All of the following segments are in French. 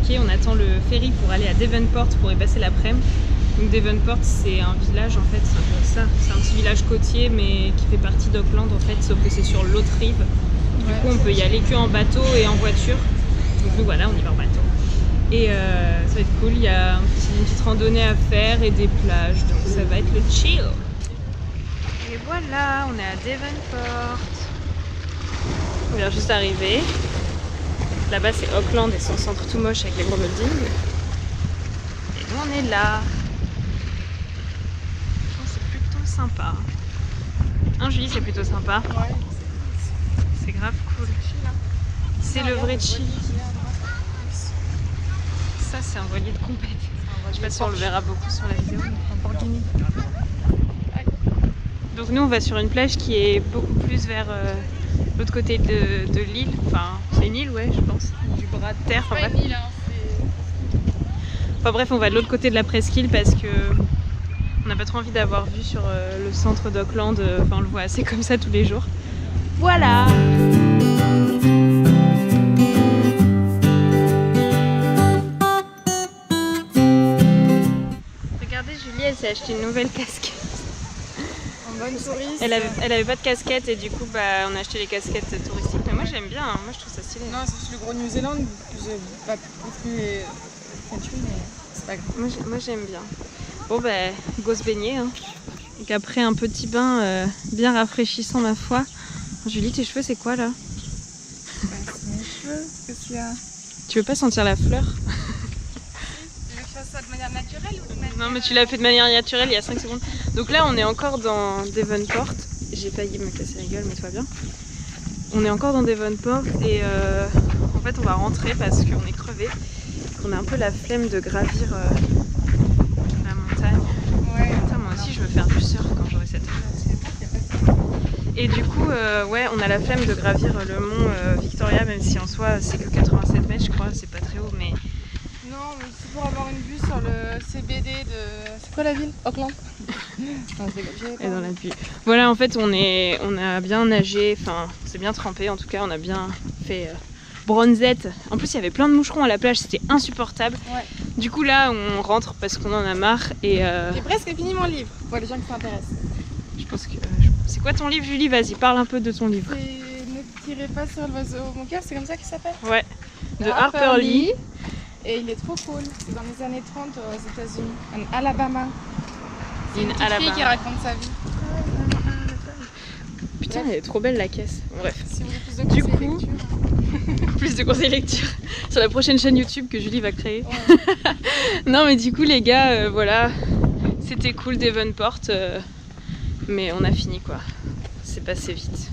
quai, on attend le ferry pour aller à Devonport pour y passer l'après-midi. Donc Devonport c'est un village en fait, c'est un petit village côtier mais qui fait partie d'Auckland en fait, sauf que c'est sur l'autre rive. Du coup on peut y aller que en bateau et en voiture. Donc nous voilà, on y va en bateau. Et ça va être cool, il y a une petite randonnée à faire et des plages, donc ça va être le chill. Et voilà, on est à Devonport. On vient juste d'arriver. Là-bas c'est Auckland et son centre tout moche avec les gros buildings. Et nous on est là. Je pense que c'est plutôt sympa. Hein Julie, c'est plutôt sympa. Ouais. C'est grave cool. C'est le vrai chill. Ça c'est un voilier de compète. Je sais pas si on le verra beaucoup sur la vidéo. Donc nous on va sur une plage qui est beaucoup plus vers l'autre côté de l'île. Enfin c'est une île ouais je pense. Du bras de terre. Enfin, bref. On va de l'autre côté de la presqu'île parce que on n'a pas trop envie d'avoir vue sur le centre d'Auckland. Enfin on le voit assez comme ça tous les jours. Voilà. Regardez Julie, elle s'est acheté une nouvelle casquette. En bonne touriste. Elle avait pas de casquette et du coup bah, on a acheté les casquettes touristiques. Mais moi j'aime bien, hein. Moi je trouve ça stylé. Non, c'est le gros New Zealand, j'ai pas plus country, mais c'est pas grave. Moi j'aime bien. Bon bah go se baigner. Hein. Donc après un petit bain bien rafraîchissant ma foi. Julie, tes cheveux c'est quoi là? Bah, c'est mes cheveux, qu'est-ce qu'il y a? Tu veux pas sentir la fleur? Tu veux que je fasse ça de manière naturelle ou de manière... Non mais tu l'as fait de manière naturelle il y a 5 secondes. Donc là on est encore dans Devonport. J'ai failli me casser la gueule mais tout va bien. On est encore dans Devonport et en fait on va rentrer parce qu'on est crevé. On a un peu la flemme de gravir la montagne. Ouais. Putain, moi aussi je veux faire du surf quand j'aurai cette âge. Et du coup ouais on a la flemme de gravir le mont Victoria même si en soi c'est que 87 mètres je crois, c'est pas très haut mais... Non, mais c'est pour avoir une vue sur le CBD de... C'est quoi la ville? Auckland. Et dans la pluie. Voilà, en fait, on a bien nagé, enfin, c'est bien trempé, en tout cas, on a bien fait bronzette. En plus, il y avait plein de moucherons à la plage, c'était insupportable. Ouais. Du coup, là, on rentre parce qu'on en a marre et... J'ai presque fini mon livre, pour les gens qui s'intéressent. Je pense que... C'est quoi ton livre, Julie? Vas-y, parle un peu de ton livre. C'est Ne tirez pas sur l'oiseau mon cœur, c'est comme ça qu'il s'appelle? Ouais, de Harper Lee. Et il est trop cool, c'est dans les années 30 aux États-Unis, en Alabama. C'est une petite fille qui raconte sa vie. Putain, elle est trop belle la caisse. Bon, bref. Si vous voulez plus de conseils lecture. Plus de conseils lecture sur la prochaine chaîne YouTube que Julie va créer. Ouais. Non mais du coup les gars, voilà, c'était cool Devonport, mais on a fini quoi. C'est passé vite.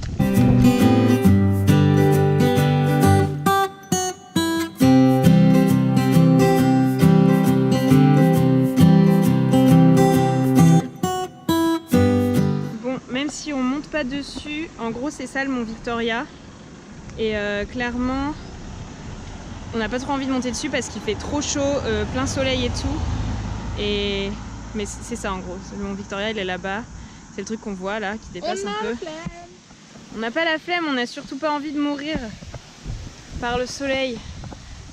Si on monte pas dessus, en gros c'est ça le mont Victoria et clairement on n'a pas trop envie de monter dessus parce qu'il fait trop chaud, plein soleil et tout mais c'est ça en gros, le mont Victoria il est là-bas, c'est le truc qu'on voit là qui dépasse un peu. On n'a pas la flemme, on n'a surtout pas envie de mourir par le soleil,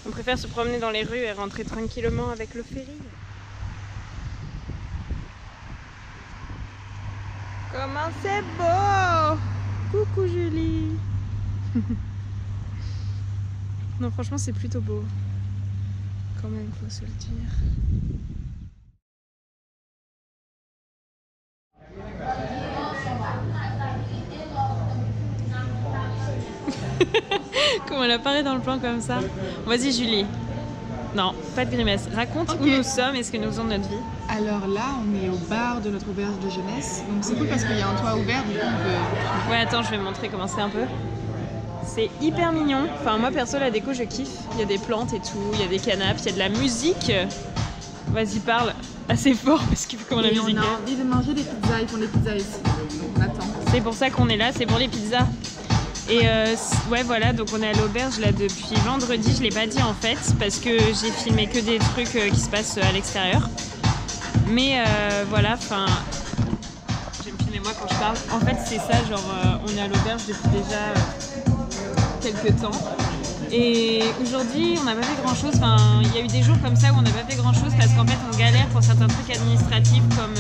on préfère se promener dans les rues et rentrer tranquillement avec le ferry. Comment c'est beau! Coucou Julie! Non franchement c'est plutôt beau. Quand même faut se le dire. Comment elle apparaît dans le plan comme ça? Vas-y Julie. Non, pas de grimace. Raconte où nous sommes et ce que nous faisons de notre vie. Alors là, on est au bar de notre auberge de jeunesse. Donc c'est cool parce qu'il y a un toit ouvert, du coup on peut... Ouais, attends, je vais montrer comment c'est un peu. C'est hyper mignon. Enfin, moi perso, la déco, je kiffe. Il y a des plantes et tout, il y a des canapes, il y a de la musique. Vas-y, parle assez fort parce que comment la musique on a envie de manger des pizzas, ils font des pizzas ici. Donc on attend. C'est pour ça qu'on est là, c'est pour les pizzas. Et ouais voilà, donc on est à l'auberge là depuis vendredi, je l'ai pas dit en fait parce que j'ai filmé que des trucs qui se passent à l'extérieur. Mais voilà, enfin, je vais me filmer moi quand je parle. En fait c'est ça, genre on est à l'auberge depuis déjà quelques temps. Et aujourd'hui, on n'a pas fait grand chose. Enfin, il y a eu des jours comme ça où on n'a pas fait grand chose parce qu'en fait, on galère pour certains trucs administratifs comme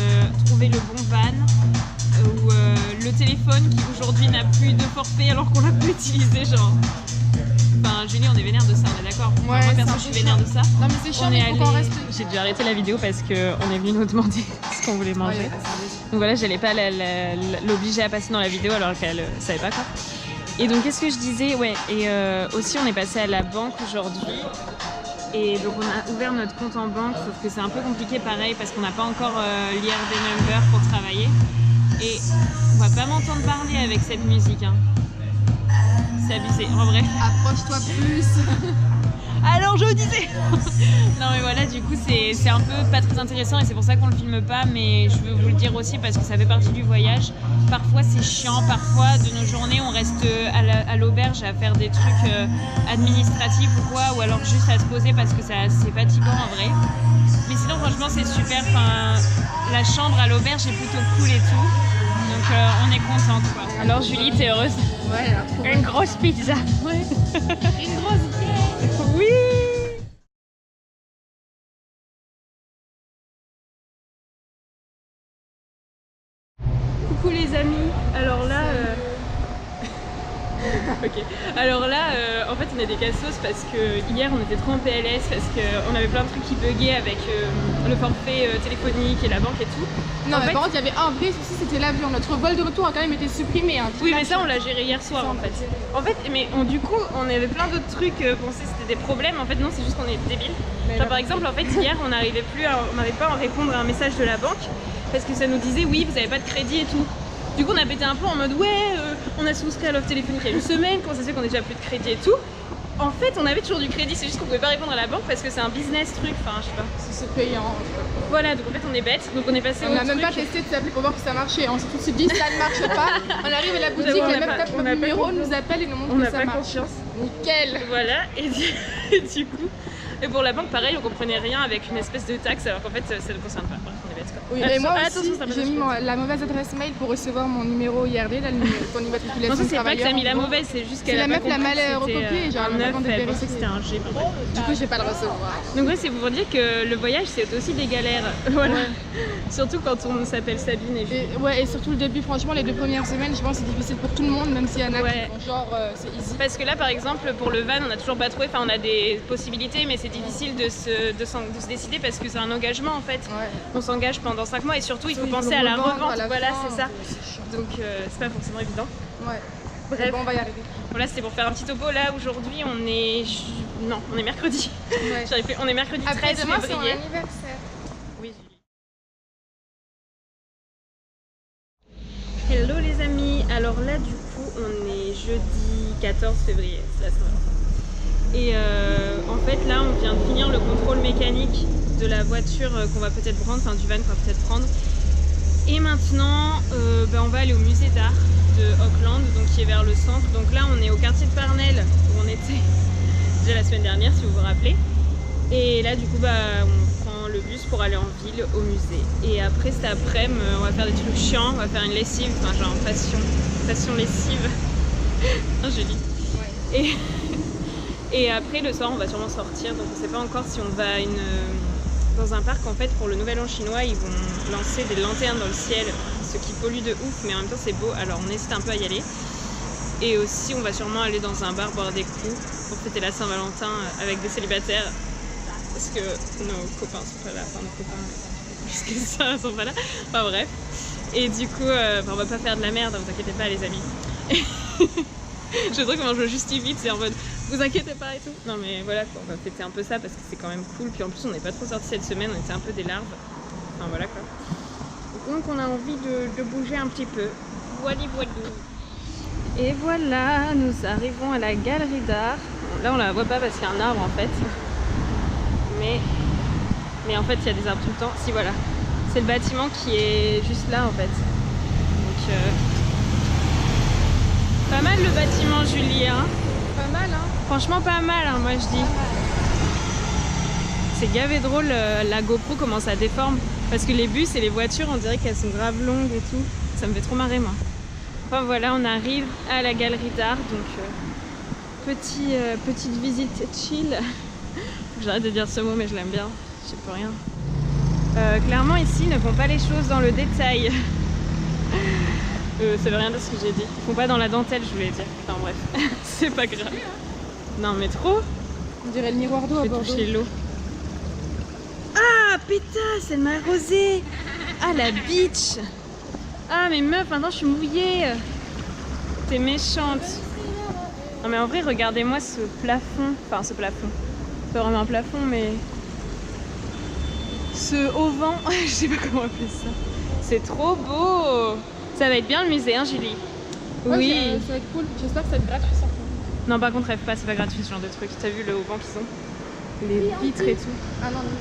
trouver le bon van ou le téléphone qui aujourd'hui n'a plus de forfait alors qu'on l'a pas utilisé. Genre, enfin, Julie, on est vénère de ça, on est d'accord. Ouais, moi, perso, je suis vénère de ça. Non, mais c'est chiant, mais il faut qu'on reste. J'ai dû arrêter la vidéo parce qu'on est venu nous demander ce qu'on voulait manger. Ouais, donc voilà, j'allais pas l'obliger à passer dans la vidéo alors qu'elle savait pas quoi. Et donc, qu'est-ce que je disais? Ouais, et aussi, on est passé à la banque aujourd'hui. Et donc, on a ouvert notre compte en banque, sauf que c'est un peu compliqué pareil parce qu'on n'a pas encore l'IRD number pour travailler. Et on va pas m'entendre parler avec cette musique. Hein. C'est abusé. En vrai. Approche-toi plus. Alors je disais. Non mais voilà, du coup c'est un peu pas très intéressant et c'est pour ça qu'on le filme pas, mais je veux vous le dire aussi parce que ça fait partie du voyage. Parfois c'est chiant, parfois de nos journées on reste à l'auberge à faire des trucs administratifs ou quoi, ou alors juste à se poser parce que c'est fatigant en vrai. Mais sinon franchement c'est super, enfin, la chambre à l'auberge est plutôt cool et tout. Donc on est contente quoi. Alors Julie, t'es heureuse? Ouais, là, une grosse pizza. Ouais. Une grosse pizza. Oui. Coucou les amis. Alors là, ok. Alors là, en fait, on est des cassos parce que hier on était trop en PLS parce qu'on avait plein de trucs qui buggaient avec le forfait téléphonique et la banque et tout. Non, mais par contre, il y avait un vrai souci, c'était l'avion. Notre vol de retour a quand même été supprimé. Hein, oui, mais ça, on l'a géré hier soir en fait. En fait, mais du coup, on avait plein d'autres trucs pensés c'était des problèmes. En fait, non, c'est juste qu'on est débiles. Genre, par exemple, en fait, hier, on n'arrivait pas à répondre à un message de la banque parce que ça nous disait oui, vous n'avez pas de crédit et tout. Du coup, on a pété un peu en mode ouais, on a souscrit à l'offre téléphonique il y a une semaine, comment ça se fait qu'on ait déjà plus de crédit et tout. En fait, on avait toujours du crédit, c'est juste qu'on pouvait pas répondre à la banque parce que c'est un business truc, enfin, je sais pas. C'est payant. Voilà, donc en fait, on est bête, donc on est passé au truc. On n'a même pas testé de s'appeler pour voir que ça marchait. On s'est tout de suite dit ça ne marche pas. On arrive à la boutique, la même tape le numéro, nous appelle et nous montre que ça marche. On n'a pas confiance. Nickel. Voilà, et du coup. Et pour la banque, pareil, on comprenait rien avec une espèce de taxe alors qu'en fait, ça ne concerne pas. Bref, on est bête quoi. Oui, et moi aussi, j'ai mis la mauvaise adresse mail pour recevoir mon numéro IRD, là, ton immatriculation. Non, ça, c'est pas que ça a mis la mauvaise, c'est juste qu'elle a la meuf l'a mal recopié, genre elle m'a demandé de vérifier. C'était un G. Du coup, je vais pas le recevoir. Donc, ouais, c'est pour vous dire que le voyage, c'est aussi des galères. Voilà. Ouais. Surtout quand on s'appelle Sabine et Julie. Ouais, et surtout le début, franchement, les 2 premières semaines, je pense que c'est difficile pour tout le monde, même s'il y en a qui font genre c'est easy. Parce que là, par exemple, pour le van, on a toujours pas trouvé, enfin, on a des possibilités, mais c'est difficile de se décider parce que c'est un engagement en fait. Ouais. On s'engage pendant 5 mois et surtout il faut penser à la revente. Voilà, c'est ça. Donc c'est pas forcément évident. Ouais. Bref, bon, on va y arriver. Voilà, c'était pour faire un petit topo. Là aujourd'hui, on est mercredi. Ouais. On est mercredi 13 février. Après demain, c'est mon anniversaire. Oui. Hello les amis. Alors là, du coup, on est jeudi 14 février. C'est la Saint-Valentin. Et en fait là on vient de finir le contrôle mécanique de la voiture qu'on va peut-être prendre, enfin du van qu'on va peut-être prendre. Et maintenant on va aller au musée d'art de Auckland, donc qui est vers le centre. Donc là on est au quartier de Parnell où on était déjà la semaine dernière si vous vous rappelez. Et là du coup on prend le bus pour aller en ville au musée. Et après cet après-midi on va faire des trucs chiants, on va faire une lessive, enfin genre passion lessive. Hein Julie. Ouais. Et après le soir on va sûrement sortir, donc on ne sait pas encore si on va dans un parc en fait pour le nouvel an chinois. Ils vont lancer des lanternes dans le ciel, ce qui pollue de ouf mais en même temps c'est beau, alors on hésite un peu à y aller. Et aussi on va sûrement aller dans un bar boire des coups pour fêter la Saint-Valentin avec des célibataires parce que nos copains sont pas là, enfin nos copains plus que ça sont pas là, enfin bref. Et du coup on va pas faire de la merde, vous inquiétez pas les amis. Je trouve comment je me justifie, c'est en mode vous inquiétez pas et tout. Non mais voilà quoi, on va fêter un peu ça parce que c'est quand même cool. Puis en plus on n'est pas trop sortis cette semaine, on était un peu des larves. Enfin voilà quoi. Donc on a envie de bouger un petit peu. Voilà. Et voilà, nous arrivons à la galerie d'art. Bon, là on la voit pas parce qu'il y a un arbre en fait. Mais en fait il y a des arbres tout le temps. Si voilà. C'est le bâtiment qui est juste là en fait. Donc pas mal le bâtiment Julie hein. Pas mal hein. Franchement pas mal hein, moi je dis. C'est gavé drôle, la GoPro comment ça déforme. Parce que les bus et les voitures on dirait qu'elles sont grave longues et tout. Ça me fait trop marrer moi. Enfin voilà, on arrive à la galerie d'art donc petite visite chill. J'arrête de dire ce mot mais je l'aime bien, je sais plus rien. Clairement ici ils ne font pas les choses dans le détail. Ça veut rien dire ce que j'ai dit. Ils font pas dans la dentelle je voulais dire. Enfin bref, c'est pas grave. Non mais trop. On dirait le miroir d'eau à Bordeaux. Toucher l'eau. Ah pétasse, elle m'a arrosée. Ah la bitch. Ah mais meuf, maintenant je suis mouillée. T'es méchante. Non mais en vrai regardez-moi ce plafond. Enfin ce plafond. C'est pas vraiment un plafond mais... Ce auvent, je sais pas comment appeler ça. C'est trop beau. Ça va être bien le musée hein Julie. Ouais, oui. Ça va être cool, j'espère que ça va être gratuit surtout. Non par contre rêve pas, c'est pas gratuit ce genre de truc. T'as vu le auvent qu'ils ont? Les vitres et tout. Ah non, non.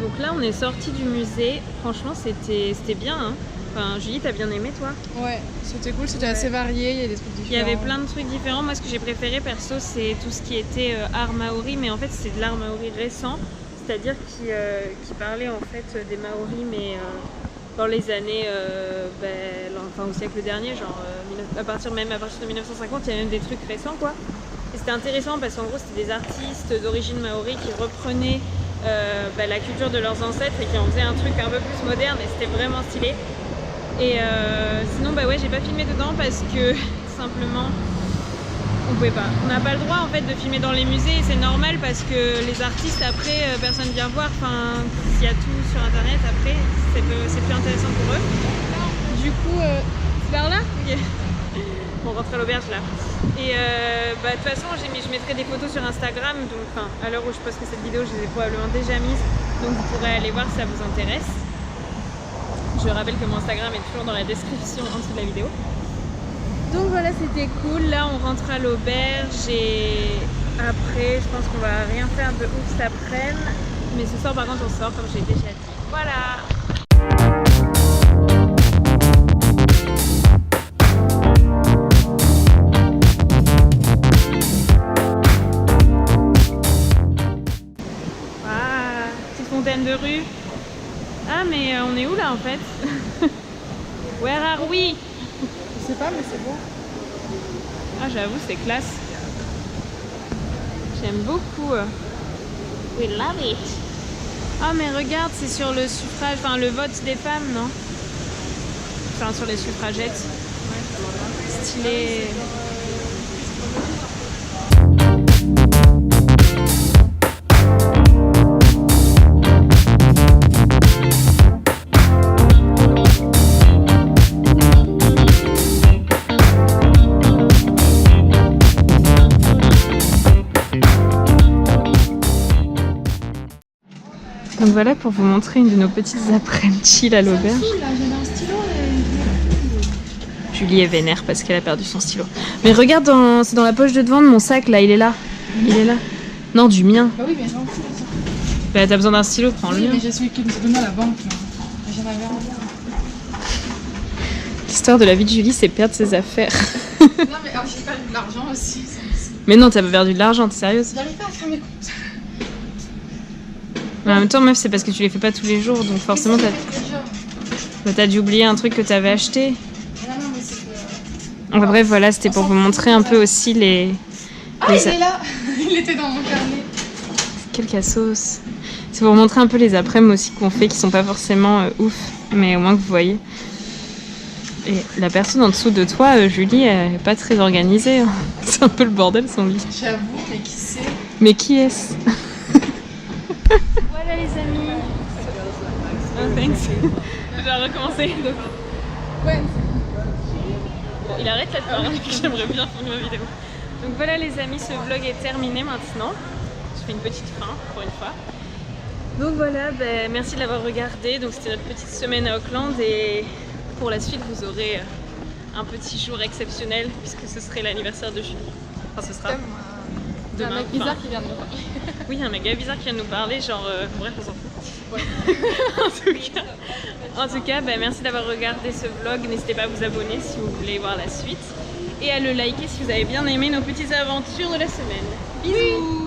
Donc là on est sorti du musée, franchement c'était bien hein. Enfin Julie t'as bien aimé toi? Ouais, c'était cool, c'était assez varié, il y a des trucs différents. Il y avait plein de trucs différents, moi ce que j'ai préféré perso c'est tout ce qui était art maori, mais en fait c'est de l'art maori récent, c'est-à-dire qui parlait en fait des Maoris mais dans les années, enfin au siècle dernier, genre à partir de 1950 il y a même des trucs récents quoi. Et c'était intéressant parce qu'en gros c'était des artistes d'origine maori qui reprenaient la culture de leurs ancêtres et qui en faisaient un truc un peu plus moderne et c'était vraiment stylé. Et sinon ouais j'ai pas filmé dedans parce que simplement on pouvait pas. On n'a pas le droit en fait de filmer dans les musées et c'est normal parce que les artistes après personne vient voir, enfin s'il y a tout sur internet après c'est plus intéressant pour eux. Du coup c'est par là okay. On rentre à l'auberge là. Et de toute façon je mettrai des photos sur Instagram, donc à l'heure où je poste cette vidéo je les ai probablement déjà mises, donc vous pourrez aller voir si ça vous intéresse. Je rappelle que mon Instagram est toujours dans la description en dessous de la vidéo. Donc voilà c'était cool, là on rentre à l'auberge et après je pense qu'on va rien faire de ouf cet après-midi, mais ce soir par contre on sort comme j'ai déjà dit. Voilà. De rue. Ah mais on est où là en fait? Where are we? Je sais pas mais c'est beau. Ah j'avoue c'est classe. J'aime beaucoup. We love it. Ah mais regarde c'est sur le suffrage, enfin le vote des femmes non? Enfin sur les suffragettes. Ouais. Stylé. Donc voilà pour vous montrer une de nos petites après-midi chill à l'auberge. Julie est vénère parce qu'elle a perdu son stylo. Mais regarde, c'est dans la poche de devant de mon sac là, il est là. Il est là. Non, du mien. Bah oui, mais j'en fous. Bah t'as besoin d'un stylo, prends-le mien. Mais j'ai celui qui me donne à la banque. J'en avais un. L'histoire de la vie de Julie, c'est perdre ses affaires. Non mais j'ai perdu de l'argent aussi. Mais non, t'as pas perdu de l'argent, t'es sérieuse? J'arrive pas à faire mes comptes. Mais en même temps, meuf, c'est parce que tu les fais pas tous les jours, donc forcément t'as dû oublier un truc que t'avais acheté. Non, mais c'est que... Enfin, bref, voilà, c'était pour vous montrer un peu aussi les... Ah, il est là. Il était dans mon carnet. Quel cassos. C'est pour vous montrer un peu les après-midi aussi qu'on fait, qui sont pas forcément ouf, mais au moins que vous voyez. Et la personne en dessous de toi, Julie, elle est pas très organisée. Hein. C'est un peu le bordel son lit. J'avoue, mais qui c'est? Mais qui est-ce? Voilà les amis. Oh, thanks. Je vais recommencer. Donc. Ouais. Bon, il arrête cette part, j'aimerais bien finir ma vidéo. Donc voilà les amis, ce vlog est terminé maintenant. Je fais une petite fin pour une fois. Donc voilà, merci de l'avoir regardé. Donc c'était notre petite semaine à Auckland et pour la suite vous aurez un petit jour exceptionnel puisque ce serait l'anniversaire de Julie. Enfin ce sera demain. Un mec bizarre qui vient de nous parler. Oui, un mec bizarre qui vient de nous parler, genre bref on s'en fout. Ouais. en tout cas merci d'avoir regardé ce vlog. N'hésitez pas à vous abonner si vous voulez voir la suite et à le liker si vous avez bien aimé nos petites aventures de la semaine. Bisous.